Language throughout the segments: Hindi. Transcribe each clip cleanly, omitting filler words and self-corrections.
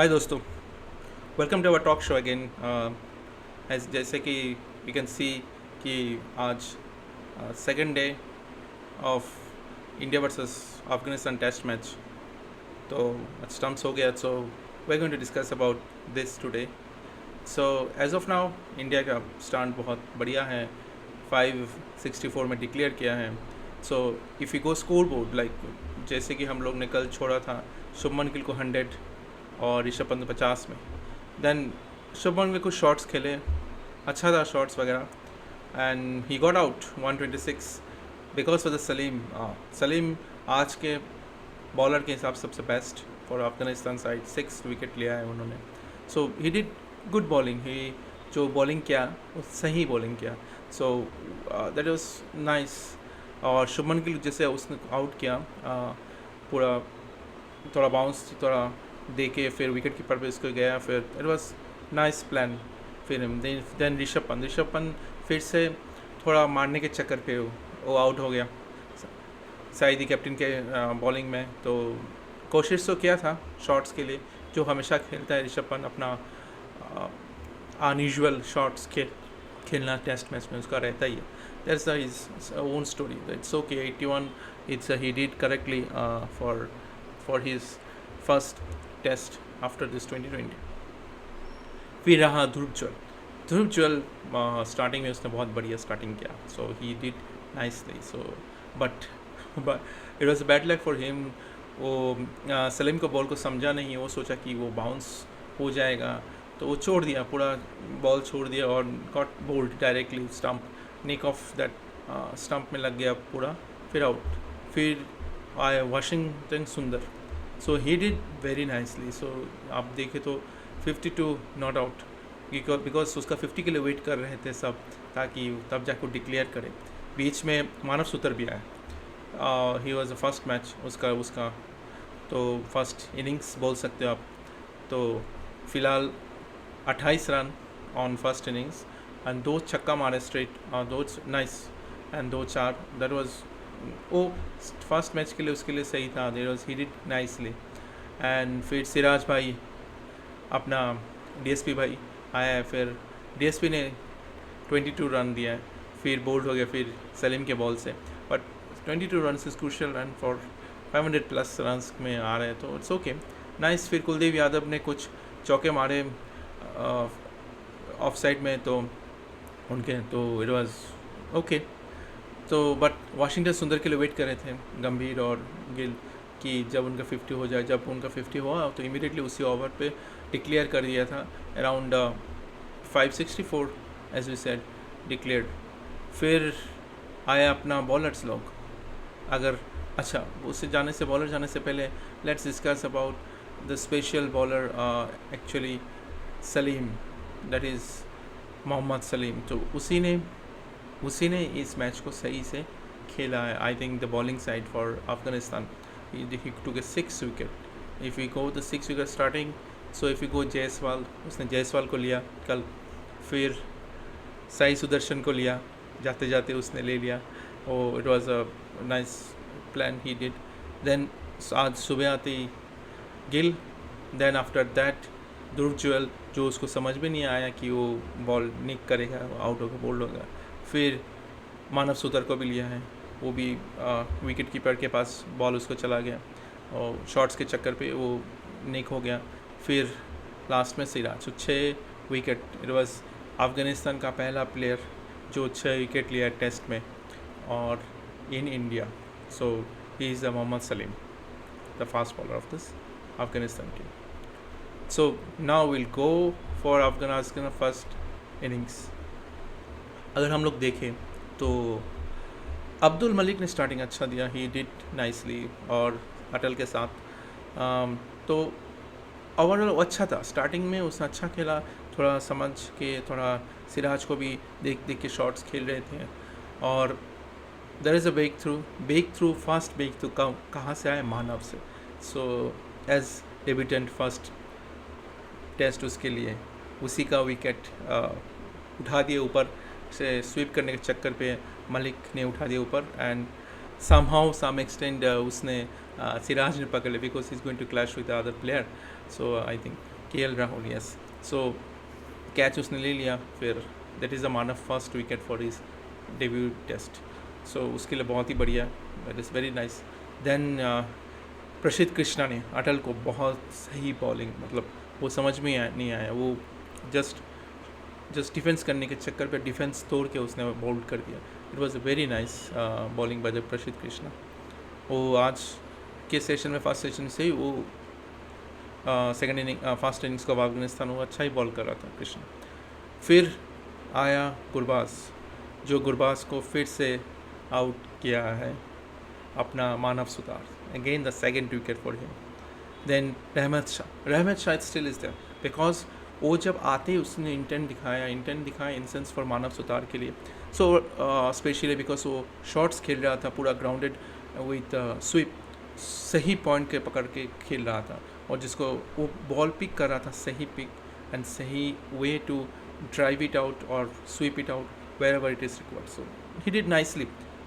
हाय दोस्तों, welcome to our talk show again. As जैसे कि वी कैन सी कि आज second day of India versus Afghanistan test match. तो स्टम्प्स हो गया, so we are going to discuss about this today. So as of now India का स्टैंड बहुत बढ़िया है, 564 में डिक्लेयर किया है। So if you go score board like जैसे कि हम लोग ने कल छोड़ा था शुभमन गिल को 100 और ऋषभ पंत 50 में। देन शुभमन गिल कुछ शॉट्स खेले, अच्छा था शॉट्स वगैरह, and he got out 126 because of the Salim. Salim आज के बॉलर के हिसाब से सबसे best for Afghanistan side, 6 wicket लिया है उन्होंने। सो ही डिड गुड बॉलिंग, ही जो बॉलिंग किया वो सही बॉलिंग किया। So that was nice. और शुभमन गिल जैसे उसने आउट किया, पूरा थोड़ा बाउंस थोड़ा दे के फिर विकेट कीपर पे इसको गया, फिर इट वाज नाइस प्लान। फिर देन ऋषभ पंत फिर से थोड़ा मारने के चक्कर पे वो आउट हो गया साइदी कैप्टन के बॉलिंग में। तो कोशिश तो किया था शॉट्स के लिए, जो हमेशा खेलता है ऋषभ पंत, अपना अनयूजुअल शॉट्स खेलना टेस्ट मैच में उसका रहता ही है। That's his own story, it's okay. 81 it's he did correctly for his first test after this 2020। फिर रहा ध्रुव जुएल स्टार्टिंग में उसने बहुत बढ़िया स्टार्टिंग किया, so he did nicely. So but it was bad luck for him. वो सलीम को बॉल को समझा नहीं, वो सोचा कि वो बाउंस हो जाएगा, तो वो छोड़ दिया, पूरा बॉल छोड़ दिया और got bowled directly stump, nick off that stump में लग गया पूरा, फिर आउट। फिर आए वाशिंगटन सुंदर, सो ही डिड वेरी नाइसली। सो आप देखें तो 52 नॉट आउट, बिकॉज उसका 50 के लिए वेट कर रहे थे सब, ताकि तब जाकर डिक्लेयर करे। बीच में मानव सूत्र भी आया, he was the first match उसका तो फर्स्ट इनिंग्स बोल सकते हो आप। तो फिलहाल 28 run on first innings and 2 छक्का मारे स्ट्रेट, दो नाइस एंड 2 4। दैट वाज वो फर्स्ट मैच के लिए उसके लिए सही था। There was he did nicely. And फिर सिराज भाई अपना डीएसपी भाई आया है, फिर डीएसपी ने 22 रन दिया है, फिर बोल्ड हो गया फिर सलीम के बॉल से। But 22 run is crucial run for 500 plus run में आ रहे हैं, तो इट्स ओके नाइस। फिर कुलदीप यादव ने कुछ चौके मारे ऑफ साइड में, तो उनके तो इट वाज ओके। तो बट वाशिंगटन सुंदर के लिए वेट कर रहे थे गंभीर और गिल कि जब उनका 50 हो जाए। जब उनका 50 हुआ तो इमीडिएटली उसी ओवर पे डिक्लेयर कर दिया था, around 564 as we said declared. फिर आया अपना बॉलर्स लोग। अगर अच्छा उससे जाने से बॉलर जाने से पहले let's discuss about the special bowler actually Salim, that is Mohammad Salim. तो उसी ने इस मैच को सही से खेला है। I think the bowling side for Afghanistan, he took a 6 wicket. If we go the 6 wicket starting, so if we go Jaiswal, उसने जायसवाल को लिया कल, फिर साई सुदर्शन को लिया, जाते जाते उसने ले लिया। It was a nice plan he did. Then आज सुबह आते ही Gill, then after that Dhruv Jurel, जो उसको समझ में नहीं आया कि वो बॉल निक करेगा, आउट होकर बोल्ड होगा। फिर मानव सूत्र को भी लिया है, वो भी विकेट कीपर के पास बॉल उसको चला गया और शॉट्स के चक्कर पे वो निक हो गया। फिर लास्ट में सिराज, तो 6 विकेट। इट वाज अफगानिस्तान का पहला प्लेयर जो 6 विकेट लिया टेस्ट में और in India. So he is the Mohammad Salim, the fast bowler of this Afghanistan team. So now will go for Afghanistan first innings. अगर हम लोग देखें तो अब्दुल मलिक ने स्टार्टिंग अच्छा दिया, ही डिड नाइसली, और अटल के साथ तो ओवरऑल अच्छा था। स्टार्टिंग में उसने अच्छा खेला, थोड़ा समझ के, थोड़ा सिराज को भी देख के शॉट्स खेल रहे थे। और there is a break through fast break through कहाँ से आए? मानव से। So as debutant first test उसके लिए उसी का विकेट उठा दिए ऊपर से, स्वीप करने के चक्कर पे मलिक ने उठा दिया ऊपर, एंड somehow some extent उसने सिराज ने पकड़ लिया, because he is going to clash with the other player. So I think KL Rahul, yes. So catch उसने ले लिया. फिर that is the Manav first wicket for his debut test. So उसके लिए बहुत ही बढ़िया, that is very nice. Then Prasidh Krishna ने अटल को बहुत सही बॉलिंग, मतलब वो समझ में नहीं आया, वो जस्ट डिफेंस करने के चक्कर पे डिफेंस तोड़ के उसने बोल्ड कर दिया. It was a very nice bowling by the प्रसिद्ध कृष्णा. वो आज के सेशन में, फर्स्ट सेशन से ही वो सेकंड इनिंग फर्स्ट इनिंग्स का अफगानिस्तान, वो अच्छा ही बॉल कर रहा था कृष्णा. फिर आया गुरबाज, जो गुरबाज को फिर से आउट किया है अपना Manav Suthar. Again the second wicket for him. Then Rahmat Shah still is there, because वो जब आते ही उसने इंटेंट दिखाया in sense for Manav Suthar के लिए. सो स्पेशली बिकॉज वो शॉट्स खेल रहा था पूरा ग्राउंडेड विथ स्वीप, सही पॉइंट के पकड़ के खेल रहा था, और जिसको वो बॉल पिक कर रहा था, सही पिक एंड सही way to drive it out और sweep it out wherever it is required. So he did nicely.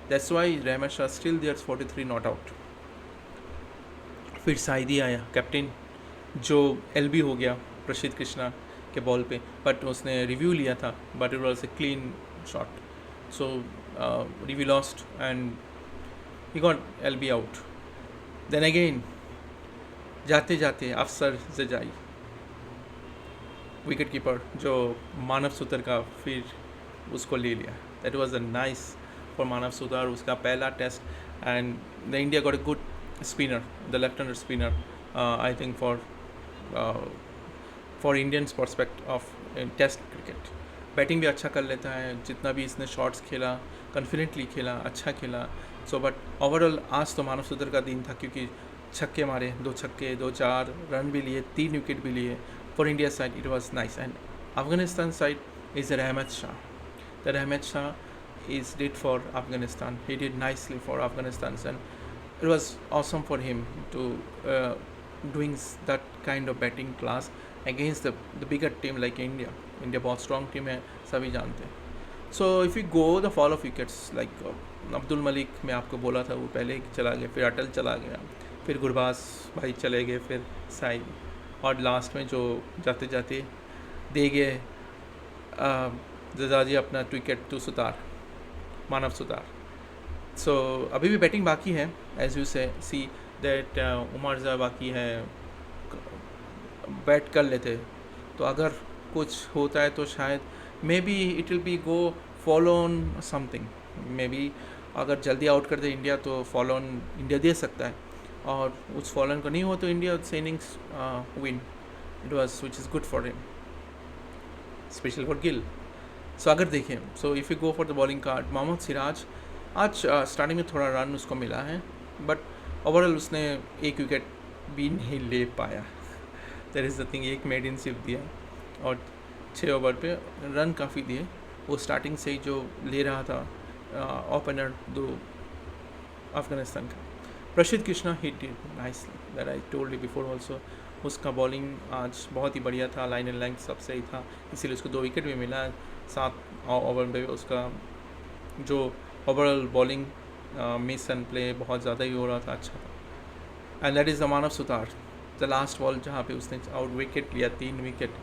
That's why Rahmat Shah still there 43 not out. फिर साइदी आया कैप्टन, जो LB हो गया प्रसिद्ध कृष्णा के बॉल पे, बट उसने रिव्यू लिया था, but it was a clean shot. So review lost and he got LB out. Then again जाते जाते अफसर जजाई, विकेट कीपर, जो मानव सुतर का फिर उसको ले लिया. That was a nice for Manav Suthar, उसका पहला test. And the India got a good spinner, the left-hander spinner, I think for Indians perspective of test cricket. Batting भी अच्छा कर लेता है, जितना भी इसने शॉट्स खेला कॉन्फिडेंटली खेला, अच्छा खेला. सो बट ओवरऑल आज तो मानव सुतर का दिन था, क्योंकि छक्के मारे, 2 छक्के 2-4 रन भी लिए, 3 विकेट भी लिए. For India side it was nice. And Afghanistan side is Rahmat Shah. The Rahmat Shah is did for Afghanistan, he did nicely for Afghanistan. And it was awesome for him to doing that kind of batting class against the bigger team like India. India बहुत strong team है, सभी जानते हैं. So if we go the fall of wickets, like Abdul Malik मैं आपको बोला था, वो पहले चला गया, फिर अटल चला गया, फिर गुरबाज भाई चले गए, फिर साइद, और लास्ट में जो जाते जाते दे गए जजाजी अपना विकेट टू सुतार, मानव सुतार. सो अभी भी बैटिंग बाकी है, एज यू से सी दैट उमर जा बाकी है, बैट कर लेते. तो अगर कुछ होता है तो शायद may be it will be go follow on something. May be अगर जल्दी आउट कर दे इंडिया तो फॉलो ऑन इंडिया दे सकता है, और उस फॉलो ऑन को नहीं हुआ तो India innings win. It was which is good for him, special for Gill. So अगर देखें, so if you go for the bowling card, Mohammed Siraj आज स्टार्टिंग में थोड़ा रन उसको मिला है, बट ओवरऑल उसने एक विकेट भी नहीं ले पाया. That is the thing. एक मेड इन सिर्फ दिया और 6 ओवर पे रन काफ़ी दिए. वो स्टार्टिंग से ही जो ले रहा था ओपनर 2 अफगानिस्तान का, प्रसिद्ध कृष्णा, ही did nicely, that I told you before also. उसका बॉलिंग आज बहुत ही बढ़िया था, लाइन एंड लेंथ सब सही था, इसीलिए उसको 2 विकेट भी मिला. 7 ओवर में उसका जो overall bowling miss and play बहुत ज़्यादा ही हो रहा था, अच्छा था. And that is the Manav Sutar, the last ball जहाँ पे उसने आउट विकेट लिया, 3 wicket.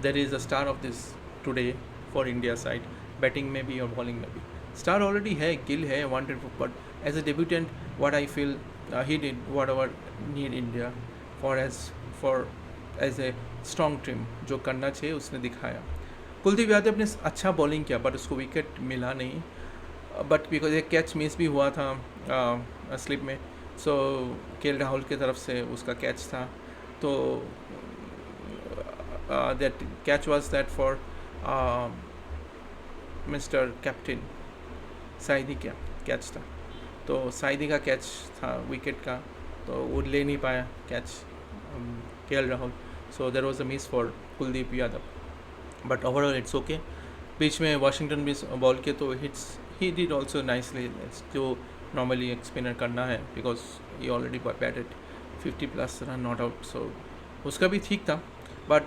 That is the star of this today for India side, batting में भी और बॉलिंग में भी. स्टार ऑलरेडी है, गिल है, wanted, but as a debutant what I feel he did whatever need India for as a strong team, जो करना चाहिए उसने दिखाया. कुलदीप यादव ने अच्छा बॉलिंग किया, बट उसको विकेट मिला नहीं, बट बिकॉज एक कैच मिस भी हुआ था स्लिप में. सो KL राहुल की तरफ से उसका कैच था, तो that catch was that for mister captain Saidi का कैच था. तो साइदी का कैच था विकेट का, तो वो ले नहीं पाया catch KL Rahul. So there was a miss for Kuldeep Yadav, but overall it's okay. बीच में वाशिंगटन भी बॉल के तो hits he did also nicely, जो normally एक स्पिनर करना है, because he already batted 50+ run not out, so उसका भी ठीक था. but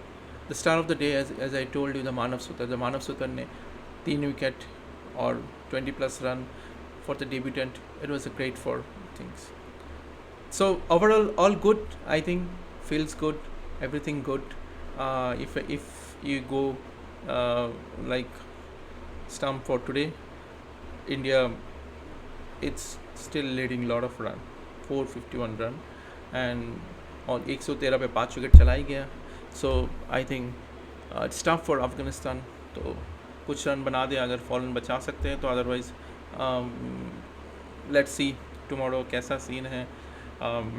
the star of the day, as I told you, the मानव सुतर ने 3 विकेट और 20+ run for the debutant. It was a great for things. So overall all good, I think, feels good, everything good. If you go like stump for today, India, it's still leading lot of run, 451 run, and और 113 पे 5 विकेट चला ही गया. So I think it's tough for Afghanistan. तो कुछ रन बना दे अगर फॉलन बचा सकते हैं तो, अदरवाइज लेट्स सी टुमारो कैसा सीन है.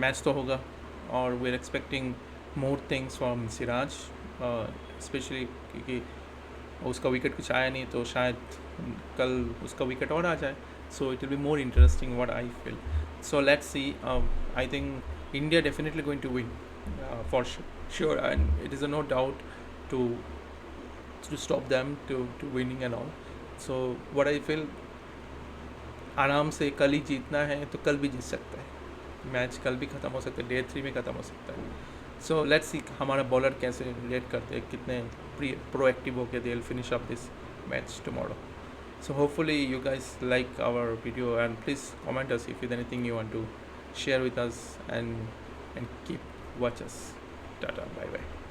मैच तो होगा और we are expecting more things from Siraj, especially क्योंकि उसका विकेट कुछ आया नहीं, तो शायद कल उसका विकेट और आ जाए. So it will be more interesting what I feel. So let's see. I think India definitely going to win, for sure, and it is a no doubt to stop them to winning and all. So what I feel, आराम से कल ही जीतना है तो कल भी जीत सकता है मैच, कल भी ख़त्म हो सकता है, डे 3 में ख़त्म हो सकता है. सो लेट्स सी हमारा बॉलर कैसे लेट करते हैं, कितने प्रोएक्टिव होकर they will finish up this match tomorrow. So hopefully you guys like our video, and please comment us if there's anything you want to share with us, and keep watch us. Tata, bye bye.